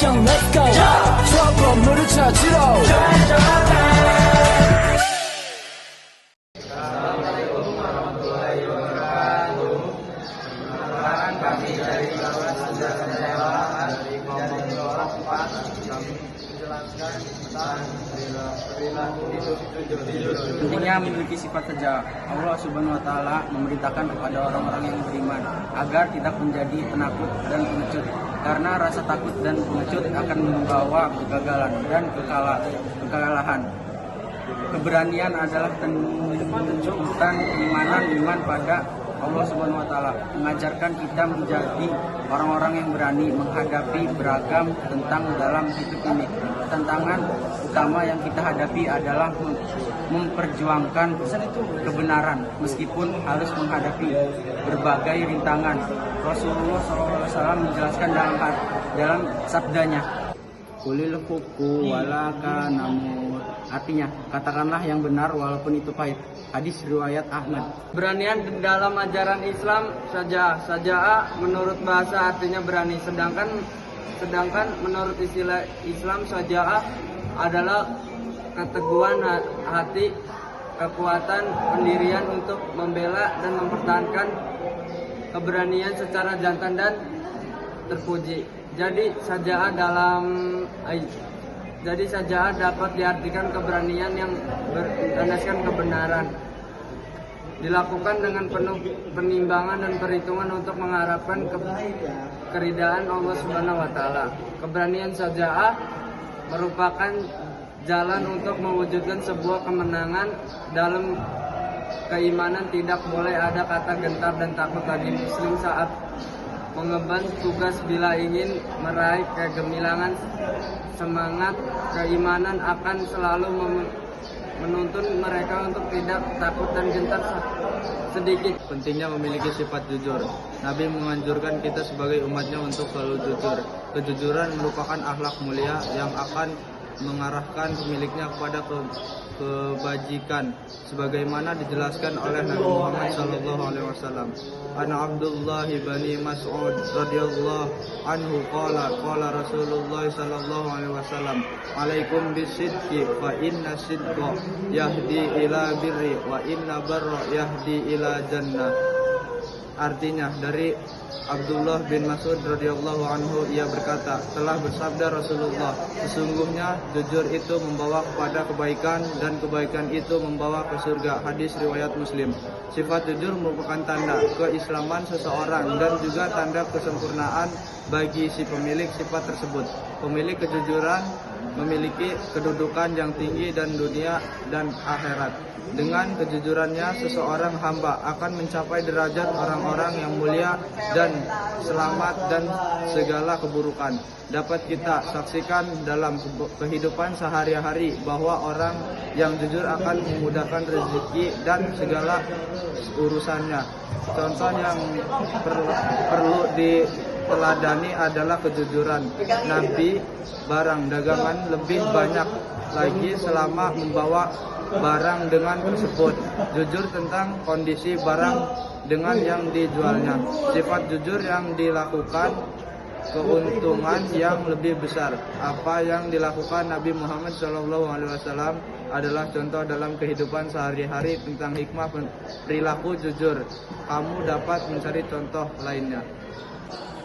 mission, let's go. trouble 물을 찾으러. Kami dari Barat Sejarah dari kelompok 4 kami menjelaskan tentang perilaku jujur. Pentingnya memiliki sifat saja. Allah Subhanahu wa taala memerintahkan kepada orang-orang yang beriman agar tidak menjadi penakut dan pengecut. Karena rasa takut dan pengecut akan membawa kegagalan dan kekalahan. Keberanian adalah tuntutan keimanan iman pada Allah Subhanahu wa taala, mengajarkan kita menjadi orang-orang yang berani menghadapi beragam tentang dalam hidup ini. Tantangan utama yang kita hadapi adalah memperjuangkan kebenaran meskipun harus menghadapi berbagai rintangan. Rasulullah SAW menjelaskan dalam sabdanya, Kulil huku walaka namur. Artinya, katakanlah yang benar walaupun itu pahit. Hadis riwayat Ahmad. Beranian dalam ajaran Islam saja'ah menurut bahasa artinya berani, sedangkan menurut istilah Islam saja'ah adalah keteguhan hati, kekuatan pendirian untuk membela dan mempertahankan keberanian secara jantan dan terpuji. Jadi saja'ah dapat diartikan keberanian yang berdasarkan kebenaran, dilakukan dengan penuh penimbangan dan perhitungan untuk mengharapkan keridaan Allah Subhanahu wa taala. Keberanian saja'ah merupakan jalan untuk mewujudkan sebuah kemenangan dalam keimanan. Tidak boleh ada kata gentar dan takut bagi muslim saat mengemban tugas. Bila ingin meraih kegemilangan, semangat keimanan akan selalu menuntun mereka untuk tidak takut dan gentar sedikit. Pentingnya memiliki sifat jujur. Nabi menganjurkan kita sebagai umatnya untuk selalu jujur. Kejujuran merupakan akhlak mulia yang akan mengarahkan pemiliknya kepada kebajikan, sebagaimana dijelaskan oleh Nabi Muhammad SAW. An Abdullah bin Mas'ud radhiyallahu anhu qala Rasulullah sallallahu alaihi wasallam, alaikum bisidqi fa inna sidqa yahdi ila birri wa inna barra yahdi ila jannah. Artinya, dari Abdullah bin Mas'ud radhiyallahu anhu, ia berkata, telah bersabda Rasulullah, sesungguhnya jujur itu membawa kepada kebaikan dan kebaikan itu membawa ke surga. Hadis riwayat Muslim. Sifat jujur merupakan tanda keislaman seseorang dan juga tanda kesempurnaan bagi si pemilik sifat tersebut. Pemilik kejujuran memiliki kedudukan yang tinggi dan dunia dan akhirat. Dengan kejujurannya, seseorang hamba akan mencapai derajat orang-orang yang mulia dan selamat dan segala keburukan. Dapat kita saksikan dalam kehidupan sehari-hari bahwa orang yang jujur akan memudahkan rezeki dan segala urusannya. Contoh yang perlu diteladani adalah kejujuran Nabi. Barang dagangan lebih banyak lagi selama membawa barang dengan tersebut. Jujur tentang kondisi barang dengan yang dijualnya. Sifat jujur yang dilakukan keuntungan yang lebih besar. Apa yang dilakukan Nabi Muhammad SAW adalah contoh dalam kehidupan sehari-hari tentang hikmah perilaku jujur. Kamu dapat mencari contoh lainnya.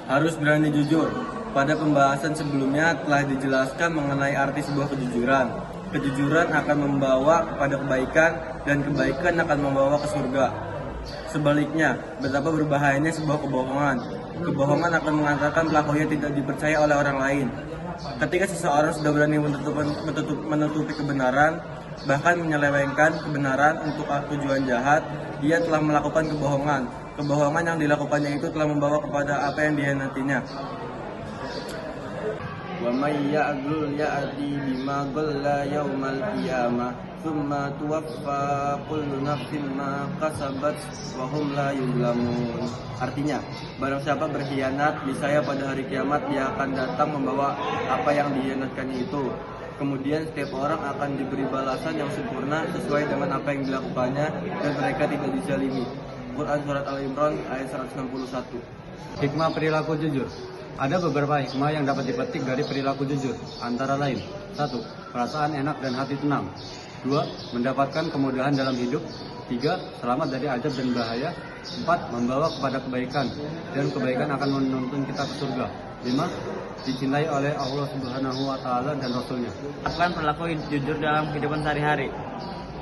Harus berani jujur. Pada pembahasan sebelumnya telah dijelaskan mengenai arti sebuah kejujuran. Kejujuran akan membawa kepada kebaikan dan kebaikan akan membawa ke surga. Sebaliknya, betapa berbahayanya sebuah kebohongan. Kebohongan akan mengantarkan pelakunya tidak dipercaya oleh orang lain. Ketika seseorang sudah berani menutupi kebenaran, bahkan menyelewengkan kebenaran untuk tujuan jahat, dia telah melakukan kebohongan. Kebohongan yang dilakukannya itu telah membawa kepada apa yang dihianatinya. Wa may ya'dul ya'ti bima dhalla yaumal qiyamah thumma tuwaffa kullu nafsin ma kasabat wa hum la yuzlamun. Artinya, barang siapa berkhianat niscaya pada hari kiamat dia akan datang membawa apa yang dihianatkannya itu. Kemudian setiap orang akan diberi balasan yang sempurna sesuai dengan apa yang dilakukannya dan mereka tidak dizalimi. Quran Surat Al-Imran ayat 161. Hikmah perilaku jujur. Ada beberapa hikmah yang dapat dipetik dari perilaku jujur, antara lain: 1. Perasaan enak dan hati tenang. 2. Mendapatkan kemudahan dalam hidup. 3. Selamat dari azab dan bahaya. 4. Membawa kepada kebaikan, dan kebaikan akan menuntun kita ke surga. 5. Dicintai oleh Allah Subhanahu wa Ta'ala dan Rasul-Nya. Lakukan perilaku jujur dalam kehidupan sehari-hari.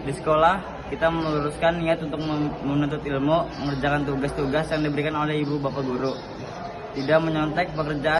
Di sekolah, kita meluruskan niat untuk menuntut ilmu, mengerjakan tugas-tugas yang diberikan oleh ibu bapak guru. Tidak menyontek pekerjaan